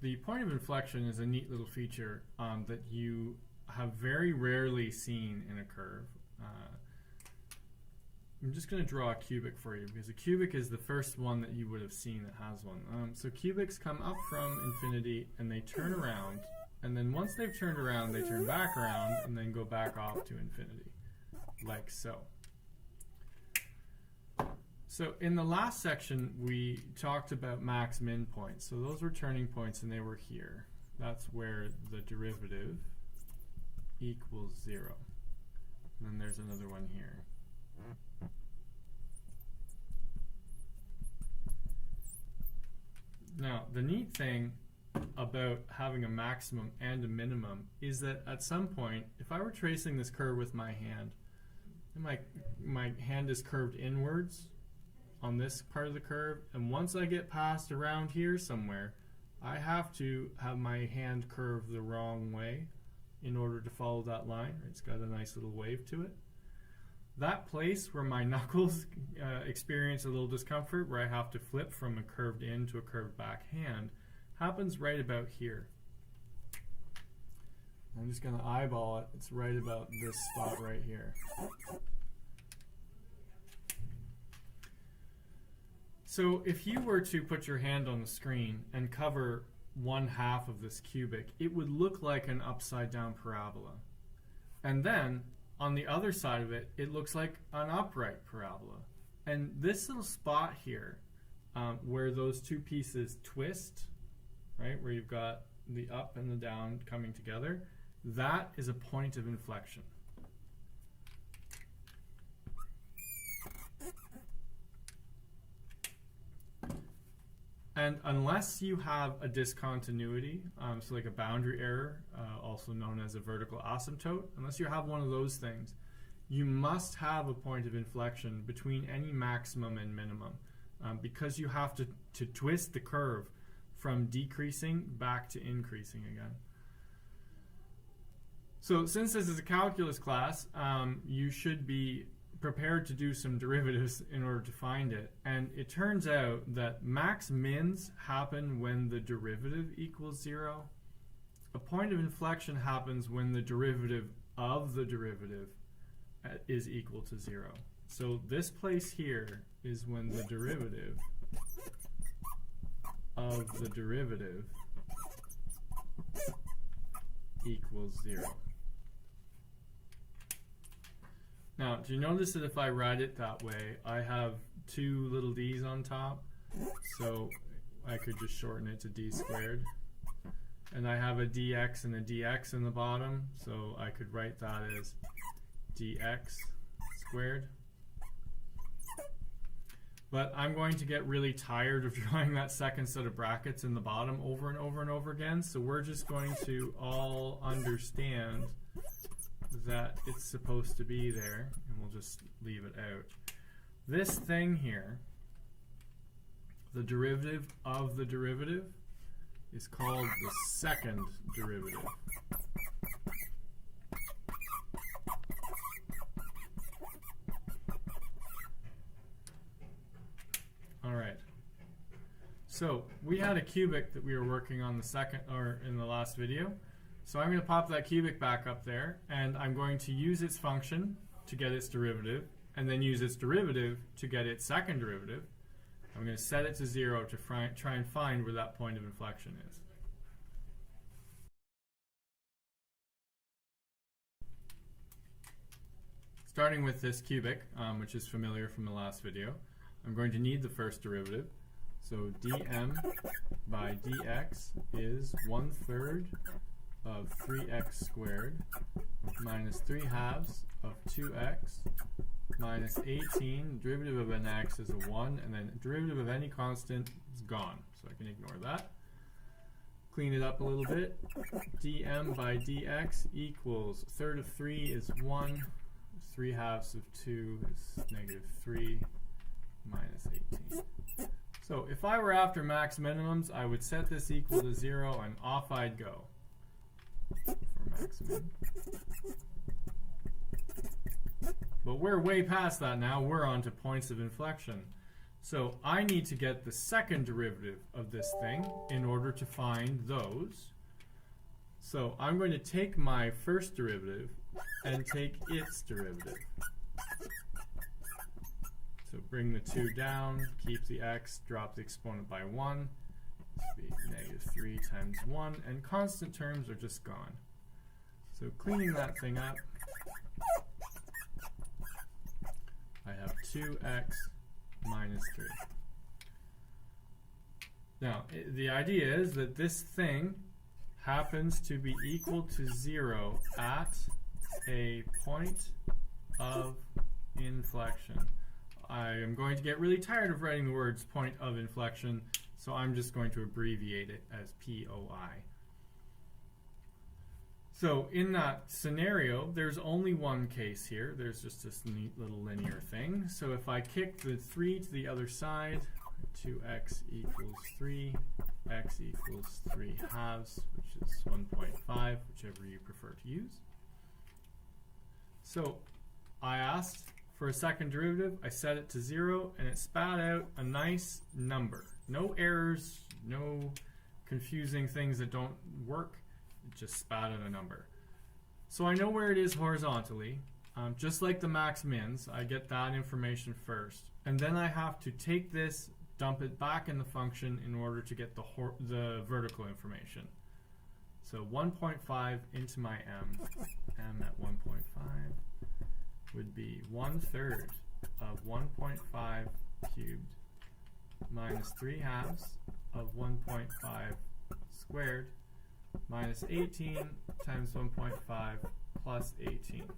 the point of inflection is a neat little feature that you have very rarely seen in a curve. I'm just going to draw a cubic for you because a cubic is the first one that you would have seen that has one. So cubics come up from infinity and they turn around, and then once they've turned around, they turn back around and then go back off to infinity, like so. So in the last section, we talked about max-min points. So those were turning points and they were here. That's where the derivative equals 0. And then there's another one here. Now, the neat thing about having a maximum and a minimum is that at some point, if I were tracing this curve with my hand, and my hand is curved inwards on this part of the curve, and once I get past around here somewhere, I have to have my hand curve the wrong way in order to follow that line. It's got a nice little wave to it. That place where my knuckles experience a little discomfort, where I have to flip from a curved in to a curved back hand, happens right about here. I'm just going to eyeball it. It's right about this spot right here. So if you were to put your hand on the screen and cover 1/2 of this cubic, it would look like an upside down parabola. And then on the other side of it, it looks like an upright parabola. And this little spot here, where those two pieces twist, right, where you've got the up and the down coming together, that is a point of inflection. And unless you have a discontinuity, so like a boundary error, also known as a vertical asymptote, unless you have one of those things, you must have a point of inflection between any maximum and minimum, because you have to twist the curve from decreasing back to increasing again. So since this is a calculus class, you should be prepared to do some derivatives in order to find it. And it turns out that max-mins happen when the derivative equals 0. A point of inflection happens when the derivative of the derivative is equal to 0. So this place here is when the derivative of the derivative equals 0. Now, do you notice that if I write it that way, I have two little d's on top, so I could just shorten it to d squared. And I have a dx and a dx in the bottom, so I could write that as dx squared. But I'm going to get really tired of drawing that second set of brackets in the bottom over and over and over again, so we're just going to all understand that it's supposed to be there, and we'll just leave it out. This thing here, the derivative of the derivative, is called the second derivative. All right. So we had a cubic that we were working on in the last video. So I'm going to pop that cubic back up there, and I'm going to use its function to get its derivative, and then use its derivative to get its second derivative. I'm going to set it to 0 to try and find where that point of inflection is. Starting with this cubic, which is familiar from the last video, I'm going to need the first derivative. So dm by dx is 1/3 of 3x squared minus 3/2 of 2x minus 18. Derivative of an x is a 1, and then derivative of any constant is gone, so I can ignore that. Clean it up a little bit. dm by dx equals 1/3 of 3 is 1, 3/2 of 2 is -3 minus 18. So if I were after max minimums, I would set this equal to 0 and off I'd go for maximum. But we're way past that now. We're on to points of inflection. So I need to get the second derivative of this thing in order to find those. So I'm going to take my first derivative and take its derivative. So bring the 2 down, keep the x, drop the exponent by 1. This would be negative 3 times 1, and constant terms are just gone. So cleaning that thing up, I have 2x minus 3. Now, the idea is that this thing happens to be equal to 0 at a point of inflection. I am going to get really tired of writing the words point of inflection, so I'm just going to abbreviate it as POI. So in that scenario, there's only one case here. There's just this neat little linear thing. So if I kick the 3 to the other side, 2x equals 3, x equals 3 halves, which is 1.5, whichever you prefer to use. So I asked for a second derivative, I set it to 0, and it spat out a nice number. No errors, no confusing things that don't work. It just spat out a number. So I know where it is horizontally. Just like the max mins, I get that information first. And then I have to take this, dump it back in the function in order to get the vertical information. So 1.5 into my m at 1.5 would be 1/3 of 1.5 cubed minus 3 halves of 1.5 squared minus 18 times 1.5 plus 18.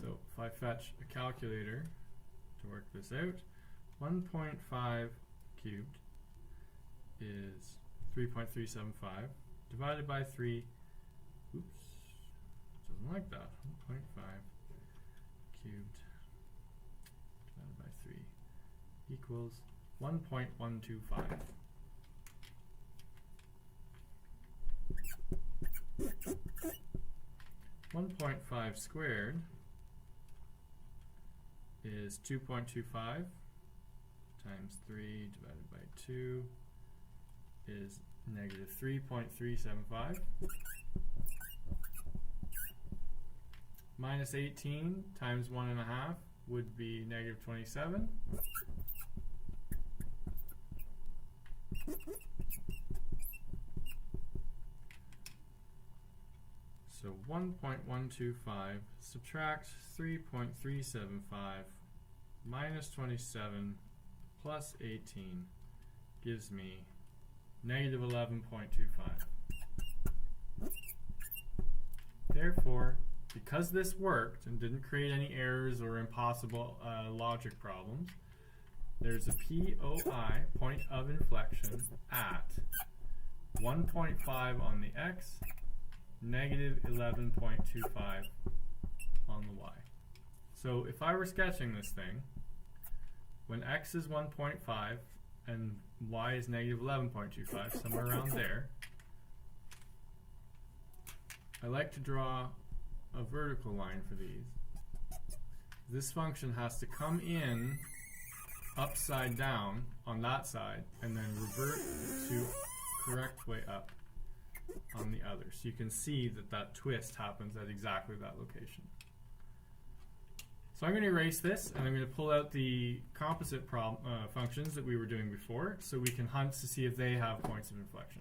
So if I fetch a calculator to work this out, 1.5 cubed is 3.375 divided by 3. Oops, doesn't like that. 1.5 cubed divided by 3 equals 1.125. .5 squared is 2.25 times 3 divided by 2 is negative 3.375. Minus 18 times 1.5 would be negative 27. So 1.125 subtract 3.375 minus 27 plus 18 gives me negative 11.25. Therefore, because this worked and didn't create any errors or impossible logic problems, there's a POI, point of inflection, at 1.5 on the x, negative 11.25 on the y. So if I were sketching this thing, when x is 1.5 and y is negative 11.25, somewhere around there, I like to draw a vertical line for these. This function has to come in upside down on that side and then revert to correct way up on the other. So you can see that that twist happens at exactly that location. So I'm going to erase this and I'm going to pull out the composite functions that we were doing before so we can hunt to see if they have points of inflection.